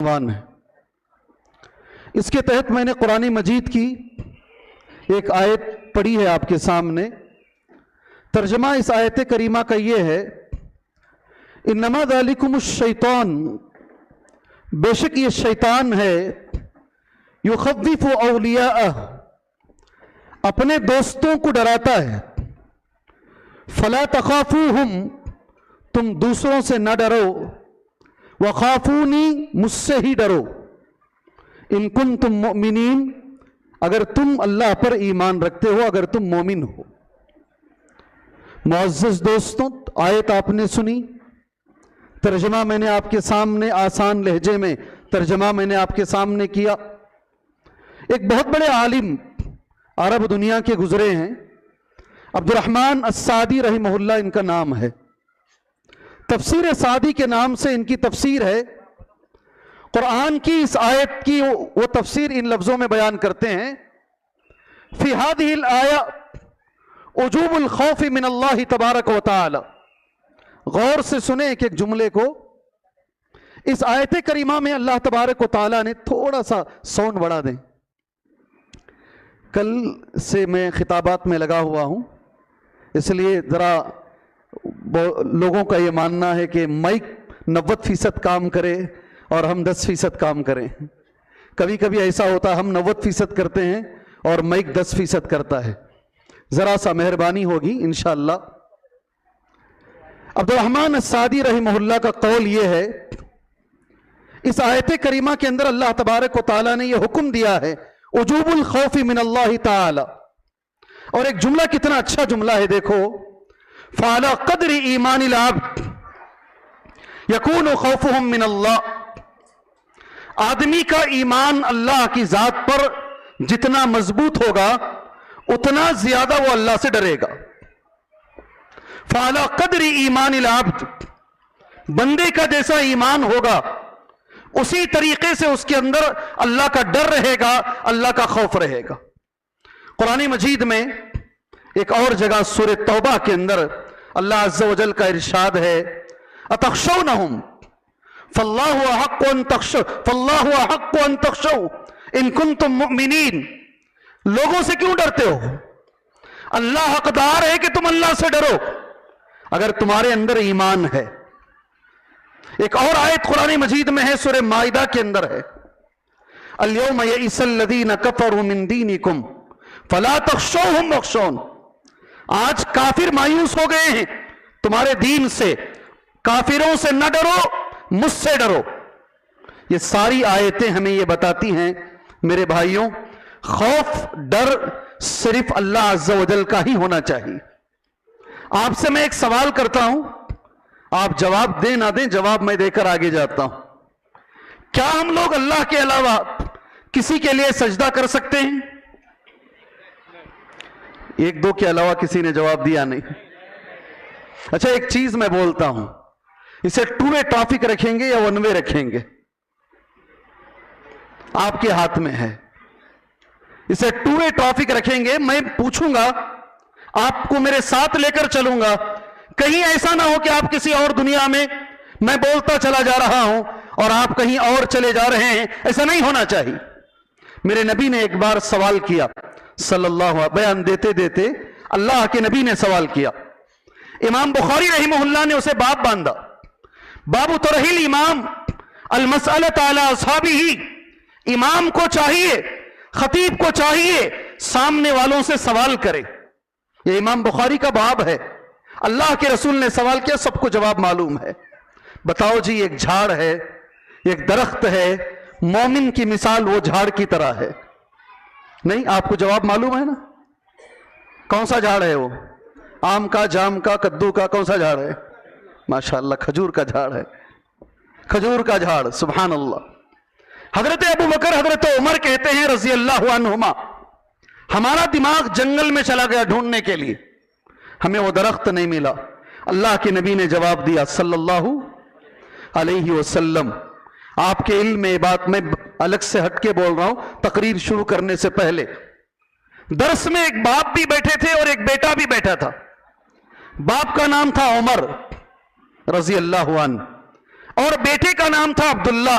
عنوان ہے۔ اس کے تحت میں نے قرآن مجید کی ایک آیت پڑھی ہے آپ کے سامنے۔ ترجمہ اس آیت کریمہ کا یہ ہے، انما ذالکم الشیطان، بے شک یہ شیطان ہے، یخوف اولیاءہ، اپنے دوستوں کو ڈراتا ہے، فلا تخافوہم، تم دوسروں سے نہ ڈرو، وخافونی، مجھ سے ہی ڈرو، ان کنتم مؤمنین، اگر تم اللہ پر ایمان رکھتے ہو، اگر تم مومن ہو۔ معزز دوستوں، آیت آپ نے سنی، ترجمہ میں نے آپ کے سامنے آسان لہجے میں ترجمہ میں نے آپ کے سامنے کیا۔ ایک بہت بڑے عالم عرب دنیا کے گزرے ہیں، عبد الرحمن السعدی رحمہ اللہ ان کا نام ہے۔ تفسیر سعدی کے نام سے ان کی تفسیر ہے۔ قرآن کی اس آیت کی وہ تفسیر ان لفظوں میں بیان کرتے ہیں، فی ہذہ الآیہ وجوب الخوف من اللہ تبارک و تعالی۔ غور سے سنیں ایک ایک جملے کو۔ اس آیت کریمہ میں اللہ تبارک و تعالی نے تھوڑا سا ساؤنڈ بڑھا دیں، کل سے میں خطابات میں لگا ہوا ہوں، اس لیے ذرا لوگوں کا یہ ماننا ہے کہ مائک 90% کام کرے اور ہم 10% کام کریں۔ کبھی کبھی ایسا ہوتا ہے ہم 90% کرتے ہیں اور مائک 10% کرتا ہے، ذرا سا مہربانی ہوگی انشاءاللہ۔ عبد الرحمن السعدی رحمہ اللہ کا قول یہ ہے، اس آیت کریمہ کے اندر اللہ تبارک و تعالیٰ نے یہ حکم دیا ہے، وجوب الخوف من اللہ تعالی، اور ایک جملہ کتنا اچھا جملہ ہے، دیکھو، فعلی قدر ایمان العبد یکون خوفہم من اللہ۔ آدمی کا ایمان اللہ کی ذات پر جتنا مضبوط ہوگا اتنا زیادہ وہ اللہ سے ڈرے گا۔ فعلی قدر ایمان العبد، بندے کا جیسا ایمان ہوگا اسی طریقے سے اس کے اندر اللہ کا ڈر رہے گا، اللہ کا خوف رہے گا۔ قرآن مجید میں ایک اور جگہ سورہ توبہ کے اندر اللہ عز و جل کا ارشاد ہے، اتخشونہم فاللہ احق ان تخشوا ان کنتم مؤمنین۔ لوگوں سے کیوں ڈرتے ہو؟ اللہ حقدار ہے کہ تم اللہ سے ڈرو اگر تمہارے اندر ایمان ہے۔ ایک اور آیت قرآن مجید میں ہے، سورہ مائدہ کے اندر ہے، الیوم یئس الذین کفروا من دینکم فلا تخشوہم واخشون۔ آج کافر مایوس ہو گئے ہیں تمہارے دین سے، کافروں سے نہ ڈرو، مجھ سے ڈرو۔ یہ ساری آیتیں ہمیں یہ بتاتی ہیں میرے بھائیوں، خوف ڈر صرف اللہ عز و جل کا ہی ہونا چاہیے۔ آپ سے میں ایک سوال کرتا ہوں، آپ جواب دیں نہ دیں، جواب میں دے کر آگے جاتا ہوں۔ کیا ہم لوگ اللہ کے علاوہ کسی کے لیے سجدہ کر سکتے ہیں؟ ایک دو کے علاوہ کسی نے جواب دیا نہیں۔ اچھا ایک چیز میں بولتا ہوں، اسے 2 وے ٹریفک رکھیں گے یا 1 وے رکھیں گے؟ آپ کے ہاتھ میں ہے۔ اسے 2 وے ٹریفک رکھیں گے، میں پوچھوں گا، آپ کو میرے ساتھ لے کر چلوں گا، کہیں ایسا نہ ہو کہ آپ کسی اور دنیا میں، میں بولتا چلا جا رہا ہوں اور آپ کہیں اور چلے جا رہے ہیں، ایسا نہیں ہونا چاہیے۔ میرے نبی نے ایک بار سوال کیا، صلی اللہ علیہ، بیان دیتے دیتے اللہ کے نبی نے سوال کیا، امام بخاری رحمہ اللہ نے اسے باب باندھا، باب ترحیل امام المسئلۃ علی اصحابہ۔ امام کو چاہیے، خطیب کو چاہیے سامنے والوں سے سوال کرے۔ یہ امام بخاری کا باب ہے۔ اللہ کے رسول نے سوال کیا، سب کو جواب معلوم ہے۔ بتاؤ جی، ایک جھاڑ ہے، ایک درخت ہے، مومن کی مثال وہ جھاڑ کی طرح ہے۔ نہیں، آپ کو جواب معلوم ہے نا؟ کون سا جھاڑ ہے وہ؟ آم کا، جام کا، کدو کا، کون سا جھاڑ ہے؟ ماشاءاللہ کھجور کا جھاڑ ہے، کھجور کا جھاڑ، سبحان اللہ۔ حضرت ابو بکر، حضرت عمر کہتے ہیں رضی اللہ عنہما، ہمارا دماغ جنگل میں چلا گیا ڈھونڈنے کے لیے، ہمیں وہ درخت نہیں ملا۔ اللہ کے نبی نے جواب دیا صلی اللہ علیہ وسلم۔ آپ کے علم میں بات میں الگ سے ہٹ کے بول رہا ہوں، تقریر شروع کرنے سے پہلے درس میں ایک باپ بھی بیٹھے تھے اور ایک بیٹا بھی بیٹھا تھا۔ باپ کا نام تھا عمر رضی اللہ عنہ، اور بیٹے کا نام تھا عبداللہ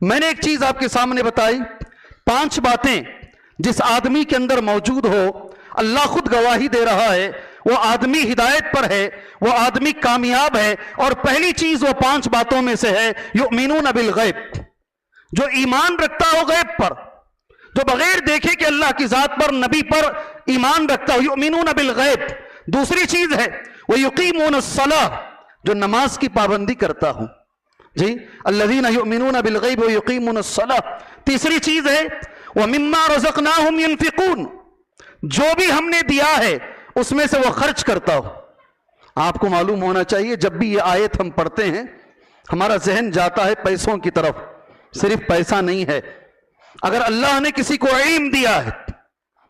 میں نے ایک چیز آپ کے سامنے بتائی، 5 باتیں جس آدمی کے اندر موجود ہو، اللہ خود گواہی دے رہا ہے وہ آدمی ہدایت پر ہے، وہ آدمی کامیاب ہے۔ اور پہلی چیز وہ 5 باتوں میں سے ہے یؤمنون بالغیب، جو ایمان رکھتا ہو غیب پر، جو بغیر دیکھے کہ اللہ کی ذات پر، نبی پر ایمان رکھتا ہو، یؤمنون بالغیب۔ دوسری چیز ہے ویقیمون الصلاۃ، جو نماز کی پابندی کرتا ہوں، جی الذین یؤمنون بالغیب ویقیمون الصلاۃ۔ تیسری چیز ہے ومما رزقناہم ینفقون، جو بھی ہم نے دیا ہے اس میں سے وہ خرچ کرتا ہو۔ آپ کو معلوم ہونا چاہیے جب بھی یہ آیت ہم پڑھتے ہیں ہمارا ذہن جاتا ہے پیسوں کی طرف، صرف پیسہ نہیں ہے۔ اگر اللہ نے کسی کو علم دیا ہے،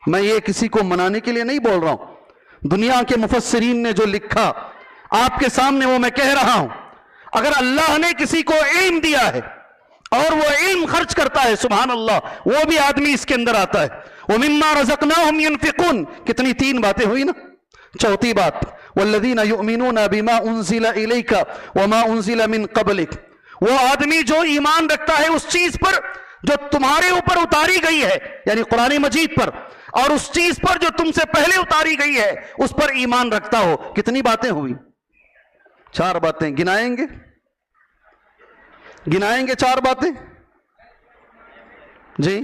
میں یہ کسی کو منانے کے لیے نہیں بول رہا ہوں، دنیا کے مفسرین نے جو لکھا آپ کے سامنے وہ میں کہہ رہا ہوں، اگر اللہ نے کسی کو علم دیا ہے اور وہ علم خرچ کرتا ہے، سبحان اللہ، وہ بھی آدمی اس کے اندر آتا ہے۔ وَمِمَّا رَزَقْنَاهُمْ يُنْفِقُونَ، کتنی 3 باتیں ہوئی نا۔ چوتھی بات وَالَّذِينَ يُؤْمِنُونَ بِمَا أُنزِلَ إِلَيْكَ وَمَا أُنزِلَ مِن قَبْلِكَ، وہ آدمی جو ایمان رکھتا ہے اس چیز پر جو تمہارے اوپر اتاری گئی ہے، یعنی قرآن مجید پر، اور اس چیز پر جو تم سے پہلے اتاری گئی ہے اس پر ایمان رکھتا ہو۔ کتنی باتیں ہوئی؟ 4 باتیں۔ گنائیں گے 4 باتیں؟ جی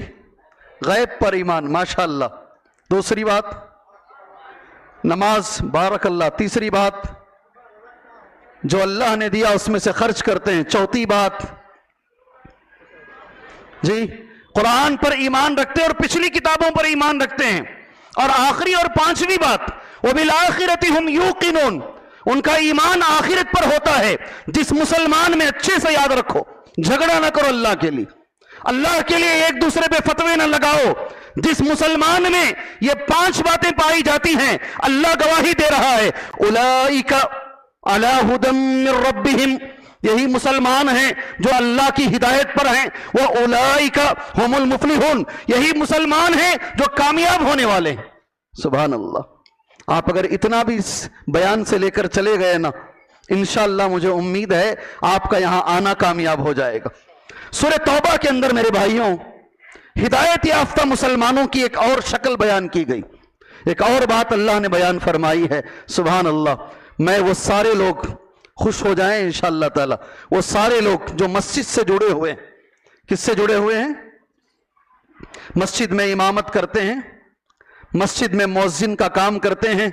غیب پر ایمان، ماشاءاللہ۔ دوسری بات نماز، بارک اللہ۔ تیسری بات جو اللہ نے دیا اس میں سے خرچ کرتے ہیں۔ چوتھی بات جی قرآن پر ایمان رکھتے ہیں اور پچھلی کتابوں پر ایمان رکھتے ہیں۔ اور آخری اور 5ویں بات وبالآخرۃ ہم یوقنون، ان کا ایمان آخرت پر ہوتا ہے۔ جس مسلمان میں اچھے سے یاد رکھو، جھگڑا نہ کرو اللہ کے لیے، اللہ کے لیے ایک دوسرے پہ فتوے نہ لگاؤ۔ جس مسلمان میں یہ 5 باتیں پائی جاتی ہیں اللہ گواہی دے رہا ہے اولئک علی ھدی من ربہم، یہی مسلمان ہیں جو اللہ کی ہدایت پر ہیں۔ وہ اولئک ھم المفلحون، یہی مسلمان ہیں جو کامیاب ہونے والے ہیں۔ سبحان اللہ۔ آپ اگر اتنا بھی اس بیان سے لے کر چلے گئے نا، انشاءاللہ مجھے امید ہے آپ کا یہاں آنا کامیاب ہو جائے گا۔ سورہ توبہ کے اندر میرے بھائیوں ہدایت یافتہ مسلمانوں کی ایک اور شکل بیان کی گئی، ایک اور بات اللہ نے بیان فرمائی ہے۔ سبحان اللہ۔ میں وہ سارے لوگ خوش ہو جائیں انشاءاللہ تعالی، وہ سارے لوگ جو مسجد سے جڑے ہوئے ہیں۔ کس سے جڑے ہوئے ہیں؟ مسجد میں امامت کرتے ہیں، مسجد میں مؤذن کا کام کرتے ہیں،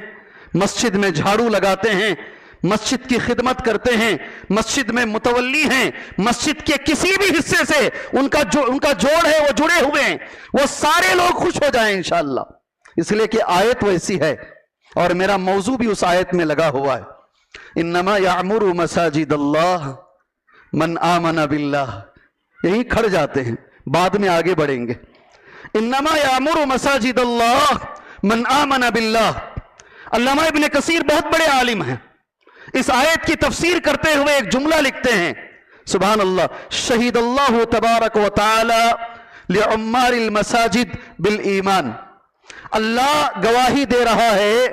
مسجد میں جھاڑو لگاتے ہیں، مسجد کی خدمت کرتے ہیں، مسجد میں متولی ہیں، مسجد کے کسی بھی حصے سے ان کا جوڑ ہے وہ جڑے ہوئے ہیں، وہ سارے لوگ خوش ہو جائیں انشاءاللہ، اس لیے کہ آیت ویسی ہے اور میرا موضوع بھی اس آیت میں لگا ہوا ہے۔ انما یعمر مساجد اللہ من آمن باللہ، یہیں کھڑ جاتے ہیں، بعد میں آگے بڑھیں گے۔ انما یعمر مساجد اللہ من آمن باللہ۔ علامہ ابن کثیر بہت بڑے عالم ہیں، اس آیت کی تفسیر کرتے ہوئے ایک جملہ لکھتے ہیں، سبحان اللہ، شہید اللہ تبارک و تعالی لعمار المساجد بالایمان، اللہ گواہی دے رہا ہے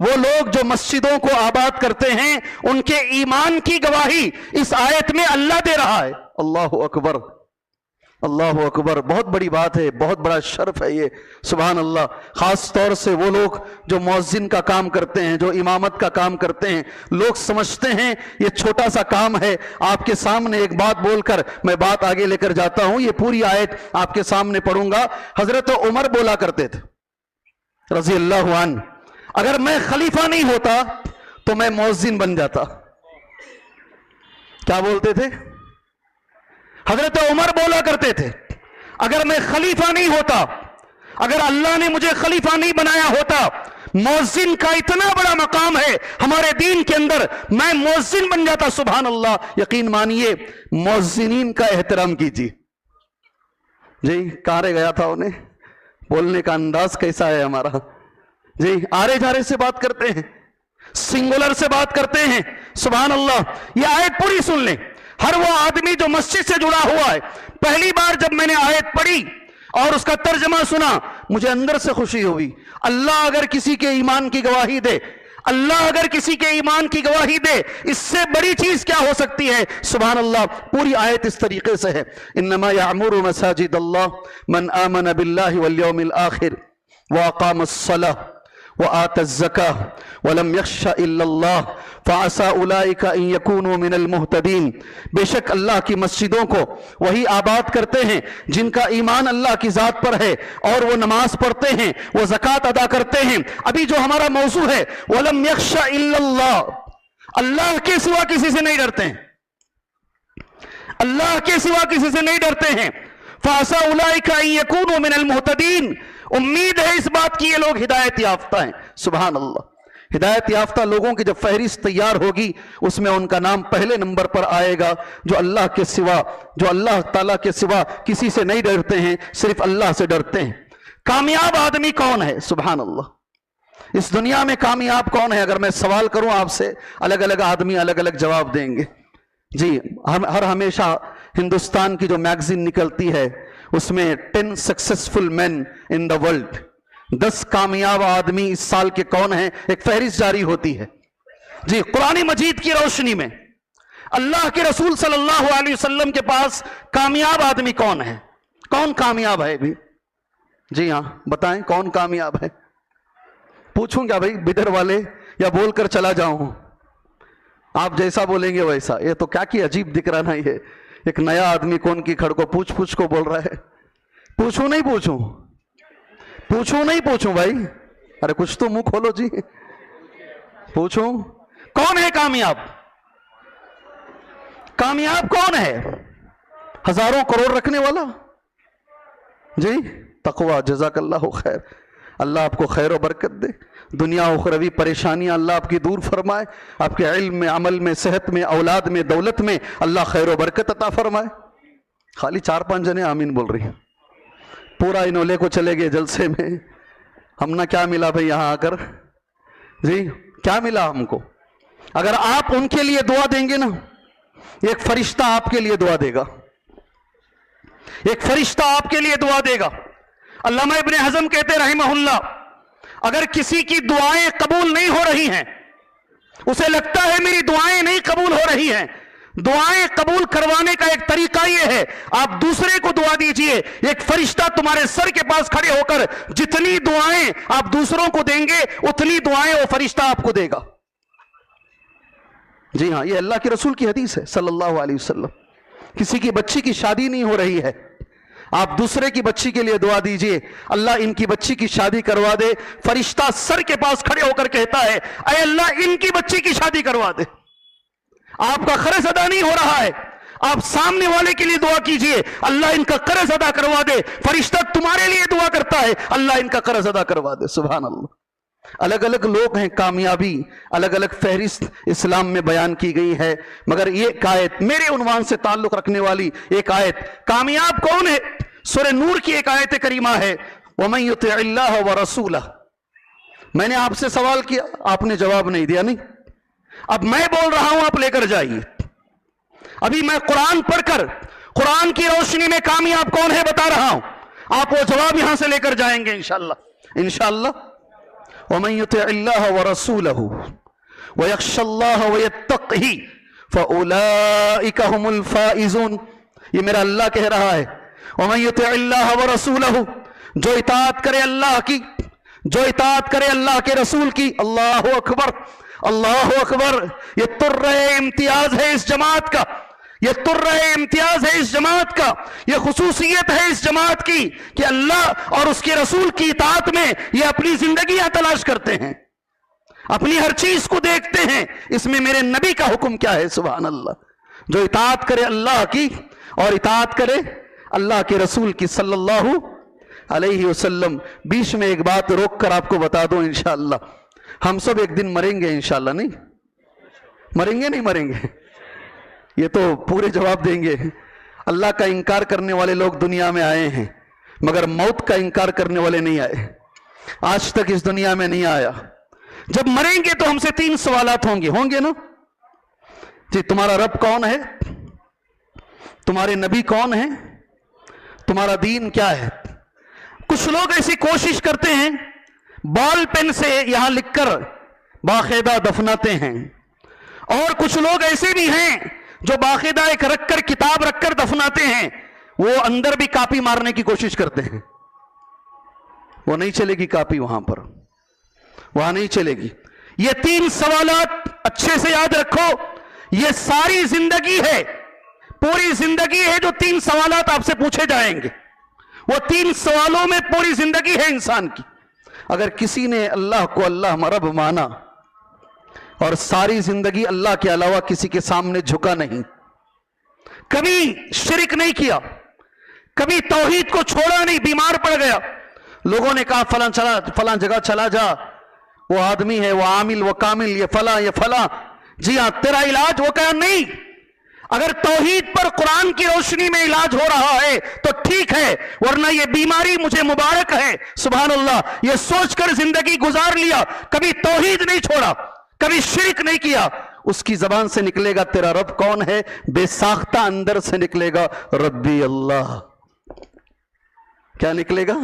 وہ لوگ جو مسجدوں کو آباد کرتے ہیں ان کے ایمان کی گواہی اس آیت میں اللہ دے رہا ہے۔ اللہ اکبر، اللہ اکبر، بہت بڑی بات ہے، بہت بڑا شرف ہے یہ، سبحان اللہ۔ خاص طور سے وہ لوگ جو مؤذن کا کام کرتے ہیں، جو امامت کا کام کرتے ہیں، لوگ سمجھتے ہیں یہ چھوٹا سا کام ہے۔ آپ کے سامنے ایک بات بول کر میں بات آگے لے کر جاتا ہوں، یہ پوری آیت آپ کے سامنے پڑھوں گا۔ حضرت عمر بولا کرتے تھے رضی اللہ عنہ، اگر میں خلیفہ نہیں ہوتا تو میں مؤذن بن جاتا۔ کیا بولتے تھے؟ حضرت عمر بولا کرتے تھے اگر میں خلیفہ نہیں ہوتا، اگر اللہ نے مجھے خلیفہ نہیں بنایا ہوتا، مؤذن کا اتنا بڑا مقام ہے ہمارے دین کے اندر، میں مؤذن بن جاتا۔ سبحان اللہ۔ یقین مانیے مؤذنین کا احترام کیجیے۔ جی کہاں رہ گیا تھا انہیں، بولنے کا انداز کیسا ہے ہمارا، جی آرے جارے سے بات کرتے ہیں، سنگولر سے بات کرتے ہیں، سبحان اللہ۔ یہ آیت پوری سن لیں، ہر وہ آدمی جو مسجد سے جڑا ہوا ہے، پہلی بار جب میں نے آیت پڑھی اور اس کا ترجمہ سنا مجھے اندر سے خوشی ہوئی۔ اللہ اگر کسی کے ایمان کی گواہی دے، اللہ اگر کسی کے ایمان کی گواہی دے اس سے بڑی چیز کیا ہو سکتی ہے؟ سبحان اللہ. پوری آیت اس طریقے سے ہے، انما یعمر مساجد اللہ من آمن باللہ والیوم الآخر واقام الصلاۃ وآتى الزکاة ولم یخش الا اللہ فعسى اولئک ان یکونوا من المہتدین. بے شک اللہ کی مسجدوں کو وہی آباد کرتے ہیں جن کا ایمان اللہ کی ذات پر ہے اور وہ نماز پڑھتے ہیں، وہ زکوٰۃ ادا کرتے ہیں. ابھی جو ہمارا موضوع ہے ولم یخش الا اللہ، اللہ کے سوا کسی سے نہیں ڈرتے ہیں، اللہ کے سوا کسی سے نہیں ڈرتے ہیں. فعسى اولئک ان یکونوا من المہتدین، امید ہے اس بات کی یہ لوگ ہدایت یافتہ ہیں. سبحان اللہ. ہدایت یافتہ لوگوں کی جب فہرست تیار ہوگی اس میں ان کا نام پہلے نمبر پر آئے گا، جو اللہ کے سوا، جو اللہ تعالیٰ کے سوا کسی سے نہیں ڈرتے ہیں، صرف اللہ سے ڈرتے ہیں. کامیاب آدمی کون ہے؟ سبحان اللہ. اس دنیا میں کامیاب کون ہے؟ اگر میں سوال کروں آپ سے، الگ الگ آدمی الگ الگ جواب دیں گے. جی ہر ہمیشہ ہندوستان کی جو میگزین نکلتی ہے اس میں 10 successful main in the world, 10 کامیاب آدمی اس سال کے کون ہیں، ایک فہرست جاری ہوتی ہے. جی قرآن مجید کی روشنی میں اللہ کے رسول صلی اللہ علیہ وسلم کے پاس کامیاب آدمی کون ہے؟ کون کامیاب ہے بھی؟ جی ہاں بتائیں کون کامیاب ہے؟ پوچھوں کیا بھائی بدر والے، یا بول کر چلا جاؤں؟ آپ جیسا بولیں گے ویسا. یہ تو کیا کی عجیب دکھ رہا نا، یہ ایک نیا آدمی کون کی کھڑ کو پوچھ کو بول رہا ہے. پوچھوں نہیں پوچھوں؟ پوچھوں نہیں پوچھوں بھائی؟ ارے کچھ تو منہ کھولو جی. پوچھوں کون ہے کامیاب؟ کامیاب کون ہے؟ ہزاروں کروڑ رکھنے والا؟ جی تقوی. جزاک اللہ خیر. اللہ آپ کو خیر و برکت دے، دنیا اخروی پریشانیاں اللہ آپ کی دور فرمائے، آپ کے علم میں، عمل میں، صحت میں، اولاد میں، دولت میں اللہ خیر و برکت عطا فرمائے. خالی 4-5 جنے آمین بول رہی ہیں. پورا انولے کو چلے گئے جلسے میں. ہم نہ کیا ملا بھئی یہاں آ کر؟ جی کیا ملا ہم کو؟ اگر آپ ان کے لیے دعا دیں گے نا، ایک فرشتہ آپ کے لیے دعا دے گا، ایک فرشتہ آپ کے لیے دعا دے گا. علامہ ابن حزم کہتے رحمہ اللہ، اگر کسی کی دعائیں قبول نہیں ہو رہی ہیں، اسے لگتا ہے میری دعائیں نہیں قبول ہو رہی ہیں، دعائیں قبول کروانے کا ایک طریقہ یہ ہے آپ دوسرے کو دعا دیجئے. ایک فرشتہ تمہارے سر کے پاس کھڑے ہو کر جتنی دعائیں آپ دوسروں کو دیں گے اتنی دعائیں وہ فرشتہ آپ کو دے گا. جی ہاں یہ اللہ کے رسول کی حدیث ہے صلی اللہ علیہ وسلم. کسی کی بچی کی شادی نہیں ہو رہی ہے، آپ دوسرے کی بچی کے لیے دعا دیجئے، اللہ ان کی بچی کی شادی کروا دے. فرشتہ سر کے پاس کھڑے ہو کر کہتا ہے اے اللہ ان کی بچی کی شادی کروا دے. آپ کا قرض ادا نہیں ہو رہا ہے، آپ سامنے والے کے لیے دعا کیجئے اللہ ان کا قرض ادا کروا دے. فرشتہ تمہارے لیے دعا کرتا ہے اللہ ان کا قرض ادا کروا دے. سبحان اللہ. الگ الگ لوگ ہیں، کامیابی الگ الگ فہرست اسلام میں بیان کی گئی ہے، مگر یہ آیت میرے عنوان سے تعلق رکھنے والی ایک آیت، کامیاب کون ہے؟ سورہ نور کی ایک آیت کریمہ ہے وَمَن يُطِعِ اللَّهَ وَرَسُولَهُ. میں نے آپ سے سوال کیا، آپ نے جواب نہیں دیا. نہیں، اب میں بول رہا ہوں، آپ لے کر جائیے. ابھی میں قرآن پڑھ کر قرآن کی روشنی میں کامیاب کون ہے بتا رہا ہوں، آپ وہ جواب یہاں سے لے کر جائیں گے انشاءاللہ. انشاءاللہ. وَمَن يُطِعِ اللَّهَ وَرَسُولَهُ وَيَخْشَ اللَّهَ وَيَتَّقْهِ فَأُولَئِكَ هُمُ الْفَائِزُونَ. یہ میرا اللہ کہہ رہا ہے وَمَن يُطِعِ اللَّهَ وَرَسُولَهُ، جو اطاعت کرے اللہ کی، جو اطاعت کرے اللہ کے رسول کی. اللہ اکبر، اللہ اکبر. یہ ترہ امتیاز ہے اس جماعت کا، یہ ترہ امتیاز ہے اس جماعت کا، یہ خصوصیت ہے اس جماعت کی کہ اللہ اور اس کے رسول کی اطاعت میں یہ اپنی زندگیاں تلاش کرتے ہیں، اپنی ہر چیز کو دیکھتے ہیں اس میں میرے نبی کا حکم کیا ہے. سبحان اللہ. جو اطاعت کرے اللہ کی اور اطاعت کرے اللہ کے رسول کی صلی اللہ علیہ وسلم. بیچ میں ایک بات روک کر آپ کو بتا دوں، انشاءاللہ ہم سب ایک دن مریں گے انشاءاللہ. نہیں مریں گے؟ نہیں مریں گے؟ یہ تو پورے جواب دیں گے. اللہ کا انکار کرنے والے لوگ دنیا میں آئے ہیں مگر موت کا انکار کرنے والے نہیں آئے، آج تک اس دنیا میں نہیں آیا. جب مریں گے تو ہم سے 3 سوالات ہوں گے نا. جی تمہارا رب کون ہے؟ تمہارے نبی کون ہیں؟ تمہارا دین کیا ہے؟ کچھ لوگ ایسی کوشش کرتے ہیں بال پین سے یہاں لکھ کر باقاعدہ دفناتے ہیں، اور کچھ لوگ ایسے بھی ہیں جو باقاعدہ ایک رکھ کر کتاب رکھ کر دفناتے ہیں، وہ اندر بھی کاپی مارنے کی کوشش کرتے ہیں، وہ نہیں چلے گی کاپی، وہاں نہیں چلے گی۔ یہ 3 سوالات اچھے سے یاد رکھو، یہ ساری زندگی ہے، پوری زندگی ہے جو 3 سوالات آپ سے پوچھے جائیں گے، وہ 3 سوالوں میں پوری زندگی ہے انسان کی۔ اگر کسی نے اللہ کو اللہ رب مانا اور ساری زندگی اللہ کے علاوہ کسی کے سامنے جھکا نہیں، کبھی شرک نہیں کیا، کبھی توحید کو چھوڑا نہیں، بیمار پڑ گیا، لوگوں نے کہا فلاں جگہ چلا جا، وہ آدمی ہے، وہ عامل، وہ کامل، یہ فلاں، جی ہاں تیرا علاج، وہ کہا نہیں، اگر توحید پر قرآن کی روشنی میں علاج ہو رہا ہے تو ٹھیک ہے، ورنہ یہ بیماری مجھے مبارک ہے۔ سبحان اللہ، یہ سوچ کر زندگی گزار لیا، کبھی توحید نہیں چھوڑا، کبھی شرک نہیں کیا، اس کی زبان سے نکلے گا تیرا رب کون ہے، بے ساختہ اندر سے نکلے گا ربی اللہ۔ کیا نکلے گا؟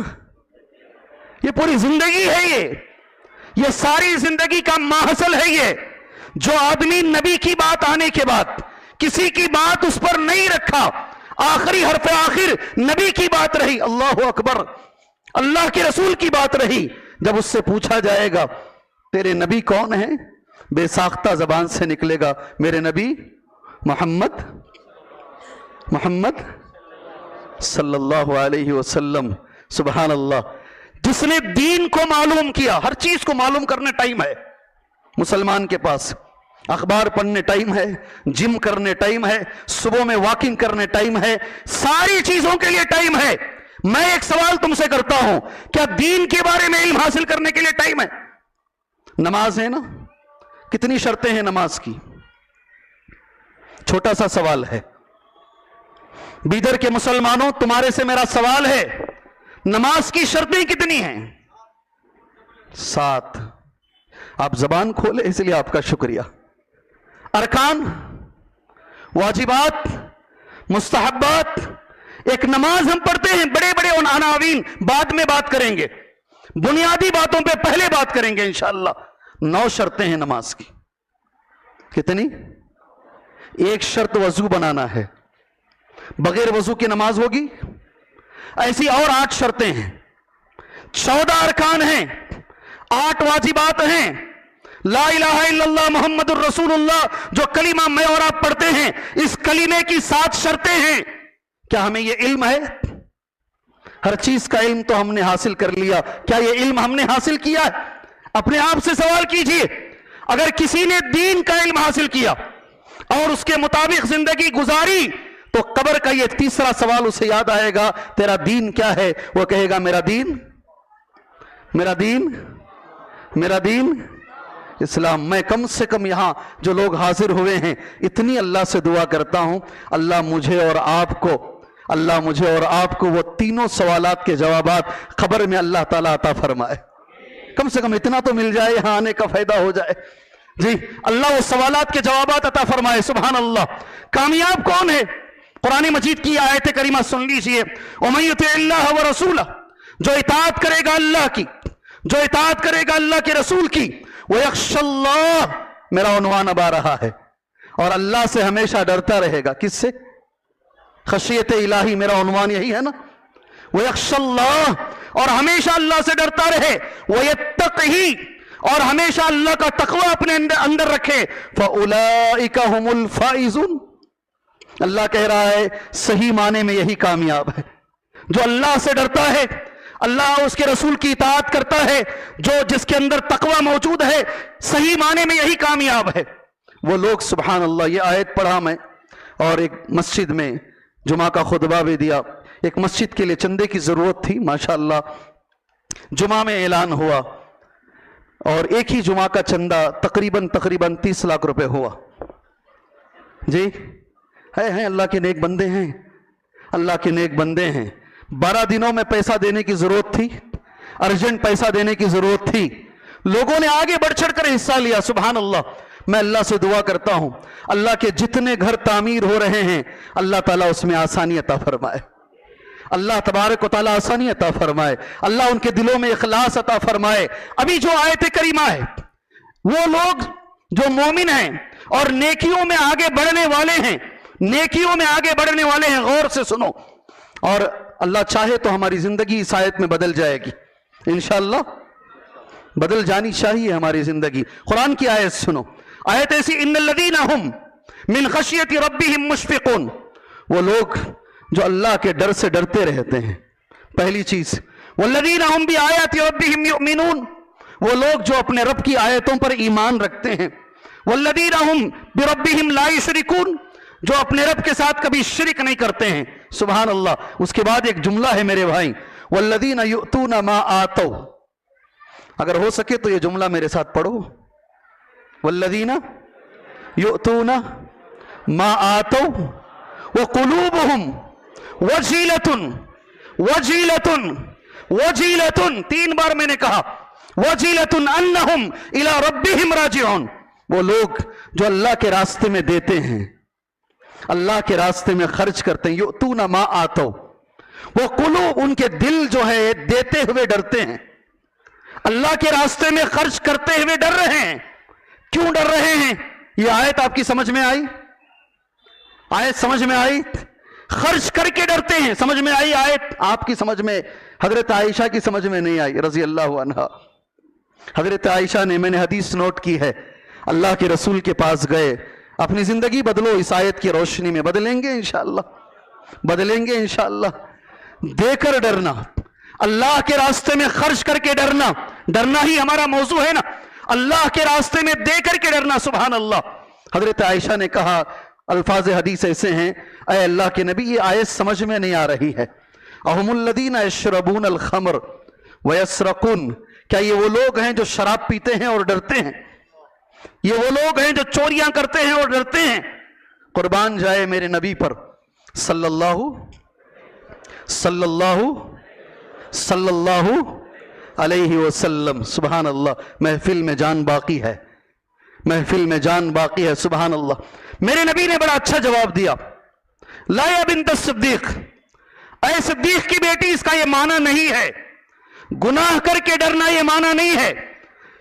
یہ پوری زندگی ہے، یہ ساری زندگی کا ماحصل ہے۔ یہ جو آدمی نبی کی بات آنے کے بعد کسی کی بات اس پر نہیں رکھا، آخری حرف آخر نبی کی بات رہی، اللہ اکبر، اللہ کے رسول کی بات رہی، جب اس سے پوچھا جائے گا تیرے نبی کون ہیں، بے ساختہ زبان سے نکلے گا میرے نبی محمد صلی اللہ علیہ وسلم۔ سبحان اللہ، جس نے دین کو معلوم کیا، ہر چیز کو معلوم کرنے ٹائم ہے مسلمان کے پاس، اخبار پڑھنے ٹائم ہے، جم کرنے ٹائم ہے، صبح میں واکنگ کرنے ٹائم ہے، ساری چیزوں کے لیے ٹائم ہے۔ میں ایک سوال تم سے کرتا ہوں، کیا دین کے بارے میں علم حاصل کرنے کے لیے ٹائم ہے؟ نماز ہے نا، کتنی شرطیں ہیں نماز کی؟ چھوٹا سا سوال ہے، بیدر کے مسلمانوں تمہارے سے میرا سوال ہے، نماز کی شرطیں کتنی ہیں؟ 7۔ آپ زبان کھولے اس لیے آپ کا شکریہ۔ ارکان، واجبات، مستحبات، ایک نماز ہم پڑھتے ہیں، بڑے بڑے عناوین بعد میں بات کریں گے، بنیادی باتوں پہ پہلے بات کریں گے انشاءاللہ۔ 9 شرطیں ہیں نماز کی۔ کتنی؟ ایک شرط وضو بنانا ہے، بغیر وضو کی نماز ہوگی؟ ایسی اور 8 شرطیں ہیں، 14 ارکان ہیں، 8 واجبات ہیں، لا الہ الا اللہ محمد الرسول اللہ جو کلمہ میں اور آپ پڑھتے ہیں، اس کلمے کی 7 شرطیں ہیں۔ کیا ہمیں یہ علم ہے؟ ہر چیز کا علم تو ہم نے حاصل کر لیا، کیا یہ علم ہم نے حاصل کیا ہے؟ اپنے آپ سے سوال کیجئے، اگر کسی نے دین کا علم حاصل کیا اور اس کے مطابق زندگی گزاری تو قبر کا یہ تیسرا سوال اسے یاد آئے گا، تیرا دین کیا ہے؟ وہ کہے گا میرا دین اسلام۔ میں کم سے کم یہاں جو لوگ حاضر ہوئے ہیں اتنی اللہ سے دعا کرتا ہوں، اللہ مجھے اور آپ کو وہ تینوں سوالات کے جوابات قبر میں اللہ تعالیٰ عطا فرمائے، کم سے کم اتنا تو مل جائے، یہاں آنے کا فائدہ ہو جائے۔ جی اللہ وہ سوالات کے جوابات عطا فرمائے۔ سبحان اللہ۔ کامیاب کون ہے؟ قرآن مجید کی آیت کریمہ سن لیجئے، وَمَن يُطِعِ اللَّهَ وَرَسُولَهُ، جو اطاعت کرے گا اللہ کی، جو اطاعت کرے گا اللہ کے رسول کی، وَيَخْشَ اللَّهَ، میرا عنوان اب آ رہا ہے، اور اللہ سے ہمیشہ ڈرتا رہے گا۔ کس سے؟ خشیت الہی، میرا عنوان یہی ہے نا، وَيَخْشَ اللَّهَ، اور ہمیشہ اللہ سے ڈرتا رہے، وَيَتَّقِهِ، اور ہمیشہ اللہ کا تقوی اپنے اندر رکھے، فَأُولَئِكَ هُمُ الْفَائِزُونَ۔ اللہ کہہ رہا ہے صحیح معنی میں یہی کامیاب ہے، جو اللہ سے ڈرتا ہے، اللہ اس کے رسول کی اطاعت کرتا ہے، جس کے اندر تقوی موجود ہے، صحیح معنی میں یہی کامیاب ہے۔ وہ لوگ، سبحان اللہ، یہ آیت پڑھا میں، اور ایک مسجد میں جمعہ کا خطبہ بھی دیا، ایک مسجد کے لیے چندے کی ضرورت تھی، ماشاءاللہ جمعہ میں اعلان ہوا، اور ایک ہی جمعہ کا چندہ تقریباً 30 لاکھ روپے ہوا۔ جی ہیں اللہ کے نیک بندے ہیں، اللہ کے نیک بندے ہیں۔ 12 دنوں میں پیسہ دینے کی ضرورت تھی، ارجنٹ پیسہ دینے کی ضرورت تھی، لوگوں نے آگے بڑھ چڑھ کر حصہ لیا۔ سبحان اللہ۔ میں اللہ سے دعا کرتا ہوں اللہ کے جتنے گھر تعمیر ہو رہے ہیں اللہ تعالیٰ اس میں آسانی عطا فرمائے، اللہ تبارک و تعالیٰ آسانی عطا فرمائے، اللہ ان کے دلوں میں اخلاص عطا فرمائے۔ ابھی جو آیت کریمہ ہے وہ لوگ جو مومن ہیں اور نیکیوں میں آگے بڑھنے والے ہیں، نیکیوں میں آگے بڑھنے والے ہیں، غور سے سنو، اور اللہ چاہے تو ہماری زندگی اس آیت میں بدل جائے گی انشاءاللہ، بدل جانی چاہیے ہماری زندگی۔ قرآن کی آیت سنو، آیت ایسی، ان الذین هم من خشیت ربهم مشفقون، وہ لوگ جو اللہ کے ڈر سے ڈرتے رہتے ہیں۔ پہلی چیز، والذین هم بآیات ربهم یؤمنون، وہ لوگ جو اپنے رب کی آیتوں پر ایمان رکھتے ہیں۔ والذین هم بربهم لا یشرکون، جو اپنے رب کے ساتھ کبھی شرک نہیں کرتے ہیں۔ سبحان اللہ۔ اس کے بعد ایک جملہ ہے میرے بھائی، والذین یؤتون ما آتوا، اگر ہو سکے تو یہ جملہ میرے ساتھ پڑھو، والذین یؤتون ما آتوا وقلوبهم وجیلۃ، وجیلۃ، وجیلۃ، 3 بار میں نے کہا وجیلۃ انہم الی ربہم راجعون، وہ لوگ جو اللہ کے راستے میں دیتے ہیں، اللہ کے راستے میں خرچ کرتے ہیں۔ یؤتون ما آتوا، وہ قلوب، ان کے دل جو ہے دیتے ہوئے ڈرتے ہیں، اللہ کے راستے میں خرچ کرتے ہوئے ڈر رہے ہیں۔ کیوں ڈر رہے ہیں؟ یہ آیت آپ کی سمجھ میں آئی؟ آیت سمجھ میں آئی؟ خرچ کر کے ڈرتے ہیں، سمجھ میں آئی آیت؟ آپ کی سمجھ میں، حضرت عائشہ کی سمجھ میں نہیں آئی رضی اللہ عنہا۔ حضرت عائشہ نے، میں نے حدیث نوٹ کی ہے، اللہ کے رسول کے پاس گئے، اپنی زندگی بدلو اس آیت کی روشنی میں، بدلیں گے انشاءاللہ، بدلیں گے انشاءاللہ۔ دے کر ڈرنا، اللہ کے راستے میں خرچ کر کے ڈرنا، ڈرنا ہی ہمارا موضوع ہے نا، اللہ کے راستے میں دے کر کے ڈرنا۔ سبحان اللہ۔ حضرت عائشہ نے کہا، الفاظ حدیث ایسے ہیں، اے اللہ کے نبی، یہ آیت سمجھ میں نہیں آ رہی ہے۔ اہم الذین یشربون الخمر ویسرقون، کیا یہ وہ لوگ ہیں جو شراب پیتے ہیں اور ڈرتے ہیں؟ یہ وہ لوگ ہیں جو چوریاں کرتے ہیں اور ڈرتے ہیں؟ قربان جائے میرے نبی پر صلی اللہ علیہ وسلم۔ سبحان اللہ۔ محفل میں جان باقی ہے، محفل میں جان باقی ہے۔ سبحان اللہ۔ میرے نبی نے بڑا اچھا جواب دیا، لا یا بنت الصدیق، اے صدیق کی بیٹی، اس کا یہ معنی نہیں ہے گناہ کر کے ڈرنا، یہ معنی نہیں ہے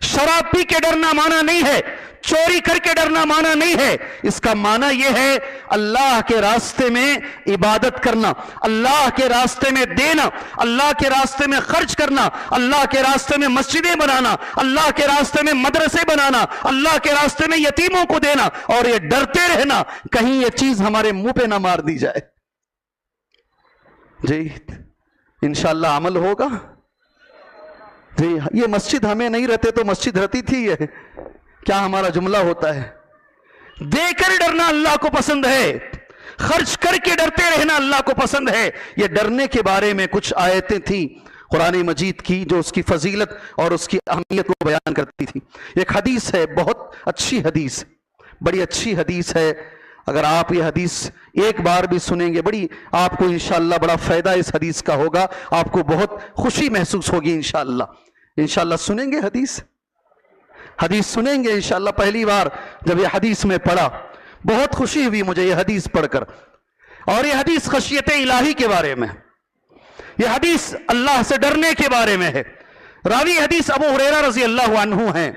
شراب پی کے ڈرنا، معنی نہیں ہے چوری کر کے ڈرنا، معنی نہیں ہے۔ اس کا معنی یہ ہے اللہ کے راستے میں عبادت کرنا، اللہ کے راستے میں دینا، اللہ کے راستے میں خرچ کرنا، اللہ کے راستے میں مسجدیں بنانا، اللہ کے راستے میں مدرسے بنانا، اللہ کے راستے میں یتیموں کو دینا، اور یہ ڈرتے رہنا کہیں یہ چیز ہمارے منہ پہ نہ مار دی جائے۔ جی انشاءاللہ عمل ہوگا۔ جی یہ مسجد ہمیں نہیں رہتے تو مسجد رہتی تھی، یہ کیا ہمارا جملہ ہوتا ہے؟ دے کر ڈرنا اللہ کو پسند ہے، خرچ کر کے ڈرتے رہنا اللہ کو پسند ہے۔ یہ ڈرنے کے بارے میں کچھ آیتیں تھیں قرآن مجید کی جو اس کی فضیلت اور اس کی اہمیت کو بیان کرتی تھی۔ ایک حدیث ہے، بہت اچھی حدیث، بڑی اچھی حدیث ہے، اگر آپ یہ حدیث ایک بار بھی سنیں گے، بڑی آپ کو انشاءاللہ بڑا فائدہ اس حدیث کا ہوگا، آپ کو بہت خوشی محسوس ہوگی انشاءاللہ۔ انشاءاللہ سنیں گے حدیث، حدیث سنیں گے انشاءاللہ۔ پہلی بار جب یہ حدیث میں پڑھا بہت خوشی ہوئی مجھے یہ حدیث پڑھ کر، اور یہ حدیث خشیت الہی کے بارے میں، یہ حدیث اللہ سے ڈرنے کے بارے میں ہے۔ راوی حدیث ابو ہریرہ رضی اللہ عنہ ہیں،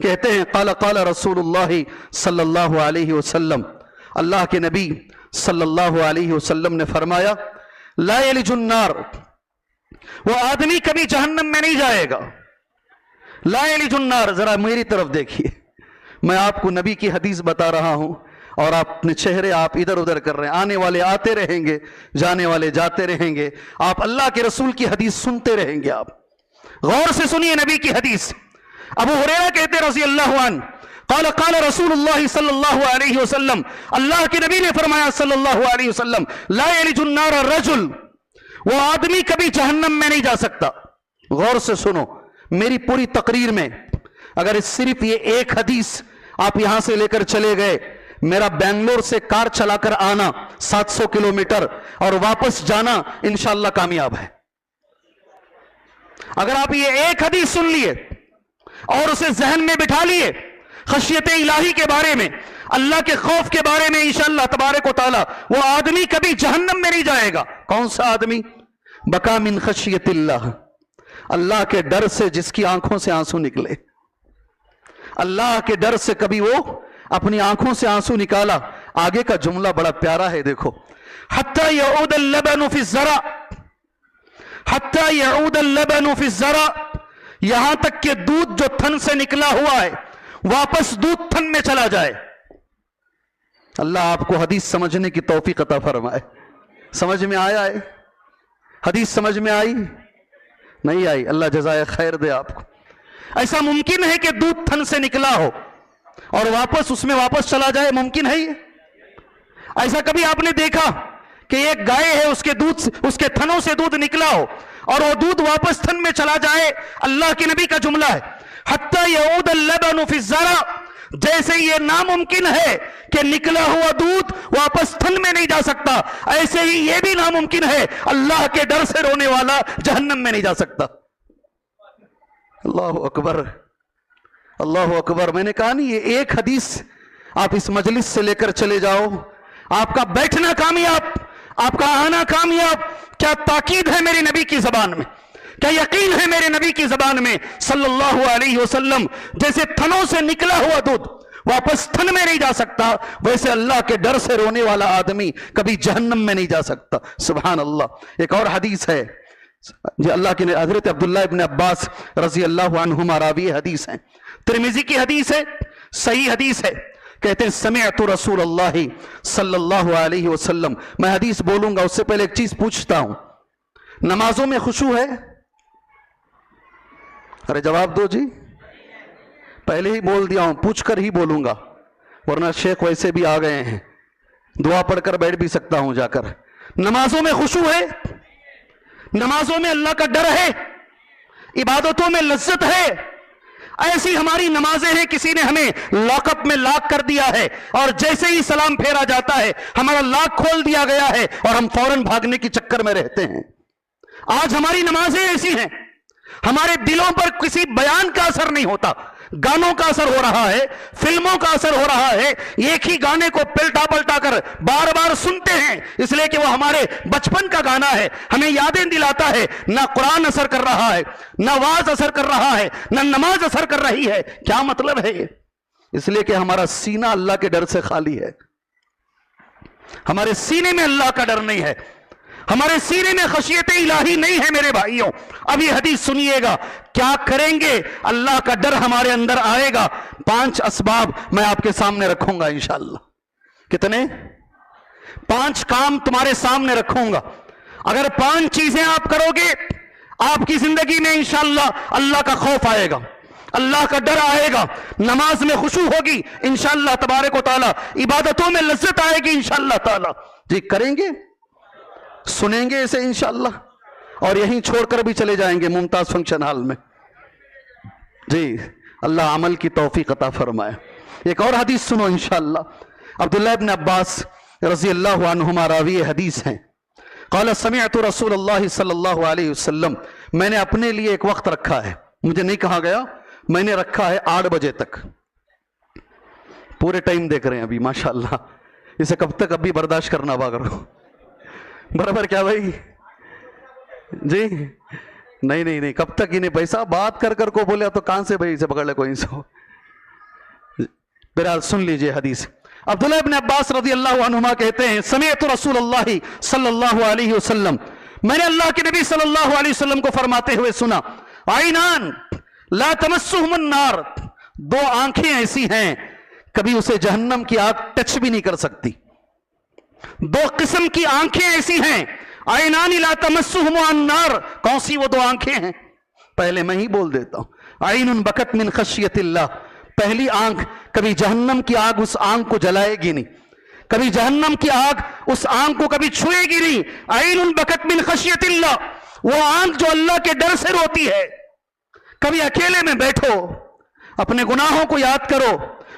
کہتے ہیں قال قال رسول اللہ صلی اللہ علیہ وسلم، اللہ کے نبی صلی اللہ علیہ وسلم نے فرمایا، لا یلج النار، وہ آدمی کبھی جہنم میں نہیں جائے گا۔ لا یلج النار، ذرا میری طرف دیکھیے، میں آپ کو نبی کی حدیث بتا رہا ہوں اور آپ اپنے چہرے آپ ادھر ادھر کر رہے ہیں، آنے والے آتے رہیں گے، جانے والے جاتے رہیں گے، آپ اللہ کے رسول کی حدیث سنتے رہیں گے۔ آپ غور سے سنیے نبی کی حدیث۔ ابو ہریرہ کہتے رضی اللہ عنہ، قال قال رسول اللہ صلی اللہ علیہ وسلم، اللہ کے نبی نے فرمایا صلی اللہ علیہ وسلم، لا یلج النار الرجل، وہ آدمی کبھی جہنم میں نہیں جا سکتا۔ غور سے سنو میری پوری تقریر میں، اگر صرف یہ ایک حدیث آپ یہاں سے لے کر چلے گئے، میرا بنگلور سے کار چلا کر آنا 700 کلومیٹر اور واپس جانا انشاءاللہ کامیاب ہے۔ اگر آپ یہ ایک حدیث سن لیے اور اسے ذہن میں بٹھا لیے، خشیت الہی کے بارے میں، اللہ کے خوف کے بارے میں، انشاءاللہ تبارک و تعالی وہ آدمی کبھی جہنم میں نہیں جائے گا۔ کون سا آدمی؟ بکا من خشیت اللہ، اللہ کے ڈر سے جس کی آنکھوں سے آنسو نکلے، اللہ کے ڈر سے کبھی وہ اپنی آنکھوں سے آنسو نکالا. آگے کا جملہ بڑا پیارا ہے, دیکھو. حتی یعود اللبن فی الزرع, حتی یعود اللبن فی الزرع, یہاں تک کہ دودھ جو تھن سے نکلا ہوا ہے واپس دودھ تھن میں چلا جائے. اللہ آپ کو حدیث سمجھنے کی توفیق عطا فرمائے. سمجھ میں آیا ہے؟ حدیث سمجھ میں آئی؟ نہیں آئی؟ اللہ جزائے خیر دے آپ کو. ایسا ممکن ہے کہ دودھ تھن سے نکلا ہو اور واپس اس میں واپس چلا جائے؟ ممکن ہے یہ؟ ایسا کبھی آپ نے دیکھا کہ ایک گائے ہے, اس کے تھنوں سے دودھ نکلا ہو اور وہ دودھ واپس تھن میں چلا جائے؟ اللہ کے نبی کا جملہ ہے حتی یعود اللبن فی الزرع. جیسے یہ ناممکن ہے کہ نکلا ہوا دودھ واپس تھن میں نہیں جا سکتا, ایسے ہی یہ بھی ناممکن ہے اللہ کے ڈر سے رونے والا جہنم میں نہیں جا سکتا. اللہ اکبر, اللہ اکبر. میں نے کہا نہیں, یہ ایک حدیث آپ اس مجلس سے لے کر چلے جاؤ, آپ کا بیٹھنا کامیاب, آپ کا آنا کامیاب. کیا تاکید ہے میرے نبی کی زبان میں, کیا یقین ہے میرے نبی کی زبان میں صلی اللہ علیہ وسلم. جیسے تھنوں سے نکلا ہوا دودھ واپس تھن میں نہیں جا سکتا, ویسے اللہ کے ڈر سے رونے والا آدمی کبھی جہنم میں نہیں جا سکتا. سبحان اللہ. ایک اور حدیث ہے جو اللہ کے حضرت عبداللہ ابن عباس رضی اللہ عنہما راوی حدیث ہیں, ترمذی کی حدیث ہے, صحیح حدیث ہے. کہتے ہیں سمعت رسول اللہ صلی اللہ علیہ وسلم. میں حدیث بولوں گا اس سے پہلے ایک چیز پوچھتا ہوں, نمازوں میں خشوع ہے؟ ارے جواب دو جی. پہلے ہی بول دیا ہوں, پوچھ کر ہی بولوں گا, ورنہ شیخ ویسے بھی آ گئے ہیں, دعا پڑھ کر بیٹھ بھی سکتا ہوں جا کر. نمازوں میں خشوع ہے؟ نمازوں میں اللہ کا ڈر ہے؟ عبادتوں میں لذت ہے؟ ایسی ہماری نمازیں ہیں کسی نے ہمیں لاک اپ میں لاک کر دیا ہے اور جیسے ہی سلام پھیرا جاتا ہے ہمارا لاک کھول دیا گیا ہے اور ہم فوراً بھاگنے کی چکر میں رہتے ہیں. آج ہماری نمازیں ایسی ہیں, ہمارے دلوں پر کسی بیان کا اثر نہیں ہوتا, گانوں کا اثر ہو رہا ہے, فلموں کا اثر ہو رہا ہے. ایک ہی گانے کو پلٹا پلٹا کر بار بار سنتے ہیں اس لیے کہ وہ ہمارے بچپن کا گانا ہے, ہمیں یادیں دلاتا ہے. نہ قرآن اثر کر رہا ہے, نہ واز اثر کر رہا ہے, نہ نماز اثر کر رہی ہے. کیا مطلب ہے یہ؟ اس لیے کہ ہمارا سینہ اللہ کے ڈر سے خالی ہے. ہمارے سینے میں اللہ کا ڈر نہیں ہے, ہمارے سینے میں خشیت الہی نہیں ہے. میرے بھائیوں, ابھی حدیث سنیے گا. کیا کریں گے اللہ کا ڈر ہمارے اندر آئے گا؟ 5 اسباب میں آپ کے سامنے رکھوں گا انشاءاللہ. کتنے؟ 5 کام تمہارے سامنے رکھوں گا. اگر 5 چیزیں آپ کرو گے آپ کی زندگی میں انشاءاللہ اللہ کا خوف آئے گا, اللہ کا ڈر آئے گا, نماز میں خشوع ہوگی انشاءاللہ تبارک و تعالی, عبادتوں میں لذت آئے گی انشاءاللہ تعالی. جی کریں گے, سنیں گے اسے انشاءاللہ, اور یہیں چھوڑ کر بھی چلے جائیں گے ممتاز فنکشن ہال میں. جی اللہ عمل کی توفیق عطا فرمائے. ایک اور حدیث سنو انشاءاللہ. عبداللہ ابن عباس رضی اللہ عنہما راوی حدیث ہیں. قال سمعت رسول اللہ صلی اللہ علیہ وسلم. میں نے اپنے لیے ایک وقت رکھا ہے, مجھے نہیں کہا گیا, میں نے رکھا ہے 8 بجے تک. پورے ٹائم دیکھ رہے ہیں ابھی ماشاءاللہ. اسے کب تک ابھی برداشت کرنا ہوگا کرو برابر کیا بھائی جی؟ نہیں کب تک انہیں پیسہ بات کر کر کو بولے تو کہاں سے بھائی اسے پکڑ لے کوئی سو. بہرحال سن لیجئے حدیث. عبداللہ ابن عباس رضی اللہ عنہما کہتے ہیں سمعت رسول اللہ صلی اللہ علیہ وسلم. میں نے اللہ کے نبی صلی اللہ علیہ وسلم کو فرماتے ہوئے سنا, عینان لا تمسہم النار. 2 آنکھیں ایسی ہیں کبھی اسے جہنم کی آگ ٹچ بھی نہیں کر سکتی. 2 قسم کی آنکھیں ایسی ہیں, عینان لا تمسہم النار. کون سی وہ 2 آنکھیں ہیں؟ پہلے میں ہی بول دیتا ہوں. عین بکت من خشیت اللہ. پہلی آنکھ, کبھی جہنم کی آگ اس آنکھ کو جلائے گی نہیں, کبھی جہنم کی آگ اس آنکھ کو کبھی چھوئے گی نہیں. عین بکت من خشیت اللہ, وہ آنکھ جو اللہ کے ڈر سے روتی ہے. کبھی اکیلے میں بیٹھو, اپنے گناہوں کو یاد کرو,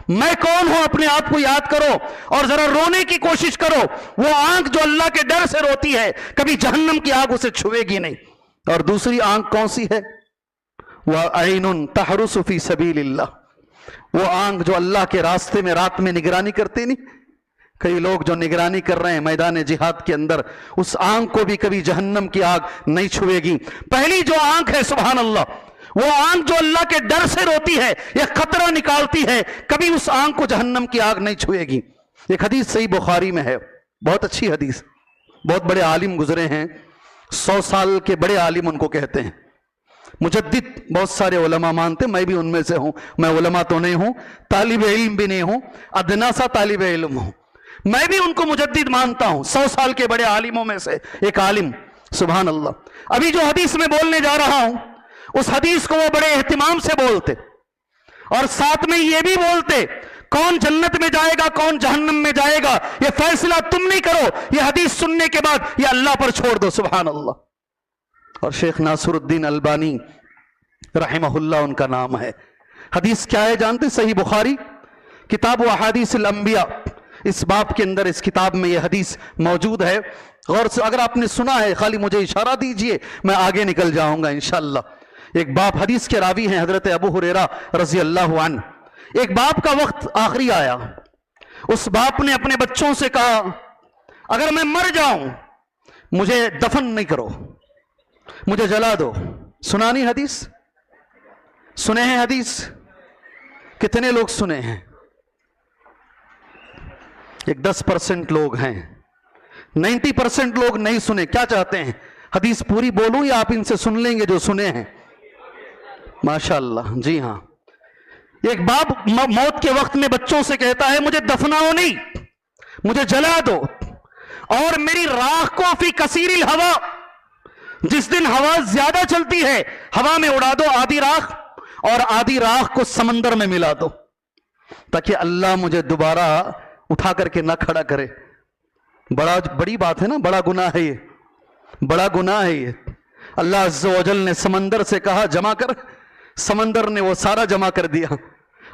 میں کون ہوں اپنے آپ کو یاد کرو اور ذرا رونے کی کوشش کرو. وہ آنکھ جو اللہ کے ڈر سے روتی ہے کبھی جہنم کی آگ اسے چھوئے گی نہیں. اور دوسری آنکھ کون سی ہے؟ وَعَيْنٌ تَحْرُسُ فِي سَبِيلِ اللَّهِ. وہ آنکھ جو اللہ کے راستے میں رات میں نگرانی کرتے نہیں. کئی لوگ جو نگرانی کر رہے ہیں میدان جہاد کے اندر, اس آنکھ کو بھی کبھی جہنم کی آگ نہیں چھوئے گی. پہلی جو آنکھ ہے سبحان اللہ وہ آنکھ جو اللہ کے ڈر سے روتی ہے یا خطرہ نکالتی ہے, کبھی اس آنکھ کو جہنم کی آگ نہیں چھوئے گی. ایک حدیث صحیح بخاری میں ہے, بہت اچھی حدیث, بہت بڑے عالم گزرے ہیں, 100 سال کے بڑے عالم ان کو کہتے ہیں. مجدد بہت سارے علماء مانتے, میں بھی ان میں سے ہوں. میں علماء تو نہیں ہوں, طالب علم بھی نہیں ہوں, ادنا سا طالب علم ہوں. میں بھی ان کو مجدد مانتا ہوں. 100 سال کے بڑے عالموں میں سے ایک عالم, سبحان اللہ. ابھی جو حدیث میں بولنے جا رہا ہوں, اس حدیث کو وہ بڑے اہتمام سے بولتے, اور ساتھ میں یہ بھی بولتے کون جنت میں جائے گا کون جہنم میں جائے گا یہ فیصلہ تم نہیں کرو, یہ حدیث سننے کے بعد یہ اللہ پر چھوڑ دو. سبحان اللہ. اور شیخ ناصر الدین البانی رحمہ اللہ ان کا نام ہے. حدیث کیا ہے جانتے؟ صحیح بخاری کتاب و احادیث الانبیاء, اس باب کے اندر اس کتاب میں یہ حدیث موجود ہے. غور سے اگر آپ نے سنا ہے خالی مجھے اشارہ دیجئے, میں آگے نکل جاؤں گا انشاءاللہ. ایک باب, حدیث کے راوی ہیں حضرت ابو ہریرہ رضی اللہ عنہ. ایک باپ کا وقت آخری آیا, اس باپ نے اپنے بچوں سے کہا اگر میں مر جاؤں مجھے دفن نہیں کرو, مجھے جلا دو. سنانی حدیث, سنے ہیں حدیث؟ کتنے لوگ سنے ہیں؟ ایک 10% لوگ ہیں, 90% لوگ نہیں سنے. کیا چاہتے ہیں, حدیث پوری بولوں یا آپ ان سے سن لیں گے جو سنے ہیں؟ ماشاءاللہ, جی ہاں. ایک باپ موت کے وقت میں بچوں سے کہتا ہے مجھے دفناؤ نہیں, مجھے جلا دو, اور میری راکھ کو فی کثیر الہوا, جس دن ہوا زیادہ چلتی ہے ہوا میں اڑا دو آدھی راکھ, اور آدھی راکھ کو سمندر میں ملا دو, تاکہ اللہ مجھے دوبارہ اٹھا کر کے نہ کھڑا کرے. بڑی بات ہے نا, بڑا گناہ ہے یہ, بڑا گناہ ہے یہ. اللہ عز و جل نے سمندر سے کہا جمع کر, سمندر نے وہ سارا جمع کر دیا.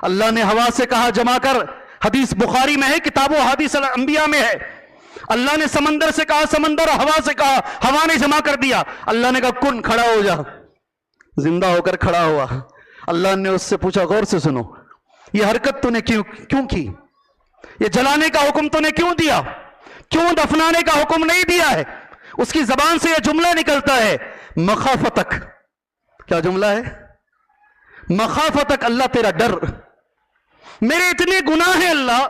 اللہ نے ہوا سے کہا جمع کر, حدیث بخاری میں ہے, کتاب و حدیث الانبیاء میں ہے. اللہ نے سمندر سے کہا, سمندر ہوا سے کہا, ہوا نے جمع کر دیا. اللہ نے کہا کن, کھڑا ہو جا, زندہ ہو کر کھڑا ہوا. اللہ نے اس سے پوچھا غور سے سنو, یہ حرکت تو نے کیوں کی, یہ جلانے کا حکم تو نے کیوں دیا, کیوں دفنانے کا حکم نہیں دیا ہے؟ اس کی زبان سے یہ جملہ نکلتا ہے مخافتک. کیا جملہ ہے؟ مخافتک, اللہ تیرا ڈر. میرے اتنے گناہ ہیں اللہ,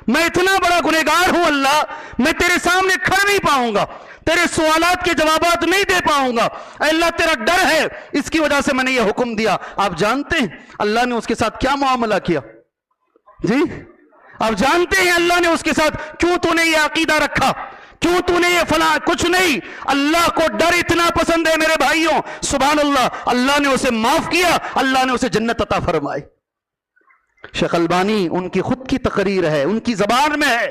میں اتنا بڑا گنہگار ہوں اللہ, میں تیرے سامنے کھڑ نہیں پاؤں گا, تیرے سوالات کے جوابات نہیں دے پاؤں گا. اے اللہ تیرا ڈر ہے, اس کی وجہ سے میں نے یہ حکم دیا. آپ جانتے ہیں اللہ نے اس کے ساتھ کیا معاملہ کیا؟ جی آپ جانتے ہیں اللہ نے اس کے ساتھ کیوں تو نے یہ عقیدہ رکھا, کیوں تو نے یہ فلاں؟ کچھ نہیں, اللہ کو ڈر اتنا پسند ہے میرے بھائیوں, سبحان اللہ. اللہ نے اسے معاف کیا, اللہ نے اسے جنت عطا فرمائی. شیخ البانی ان کی خود کی تقریر ہے, ان کی زبان میں ہے,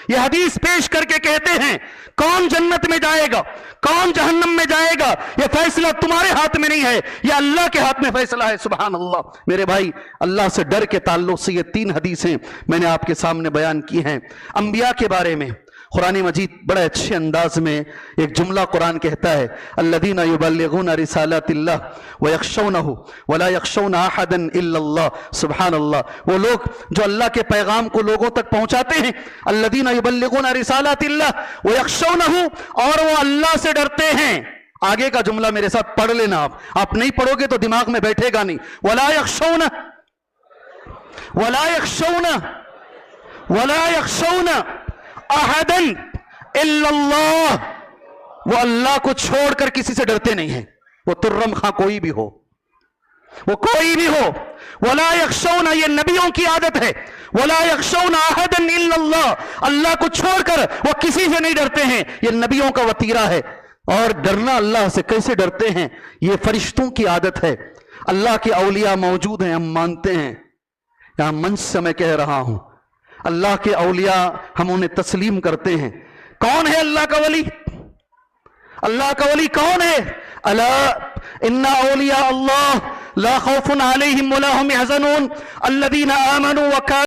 یہ حدیث پیش کر کے کہتے ہیں کون جنت میں جائے گا کون جہنم میں جائے گا یہ فیصلہ تمہارے ہاتھ میں نہیں ہے, یہ اللہ کے ہاتھ میں فیصلہ ہے. سبحان اللہ. میرے بھائی, اللہ سے ڈر کے تعلق سے یہ 3 حدیثیں میں نے آپ کے سامنے بیان کی ہیں. انبیاء کے بارے میں قرآن مجید بڑے اچھے انداز میں ایک جملہ قرآن کہتا ہے الذین یبلغون رسالات اللہ ویخشونہ ولا یخشون احدا الا اللہ. سبحان اللہ. وہ لوگ جو اللہ کے پیغام کو لوگوں تک پہنچاتے ہیں, الذین یبلغون رسالات اللہ ویخشونہ, اور وہ اللہ سے ڈرتے ہیں. آگے کا جملہ میرے ساتھ پڑھ لینا, آپ نہیں پڑھو گے تو دماغ میں بیٹھے گا نہیں. ولا یخشون احدا الا اللہ, وہ اللہ کو چھوڑ کر کسی سے ڈرتے نہیں ہیں, وہ ترم خاں کوئی بھی ہو, وہ کوئی بھی ہو. ولا یخشون, یہ نبیوں کی عادت ہے, ولا یخشون احدا الا اللہ, اللہ کو چھوڑ کر وہ کسی سے نہیں ڈرتے ہیں, یہ نبیوں کا وتیرہ ہے. اور ڈرنا اللہ سے کیسے ڈرتے ہیں, یہ فرشتوں کی عادت ہے. اللہ کے اولیاء موجود ہیں, ہم مانتے ہیں, یہاں منچ سے میں کہہ رہا ہوں, اللہ کے اولیاء ہم انہیں تسلیم کرتے ہیں. کون ہے اللہ کا ولی؟ اللہ کا ولی کون ہے؟ الا ان اولیاء اللہ لا خوف علیہم ولا هم يحزنون الذین آمنوا وكانوا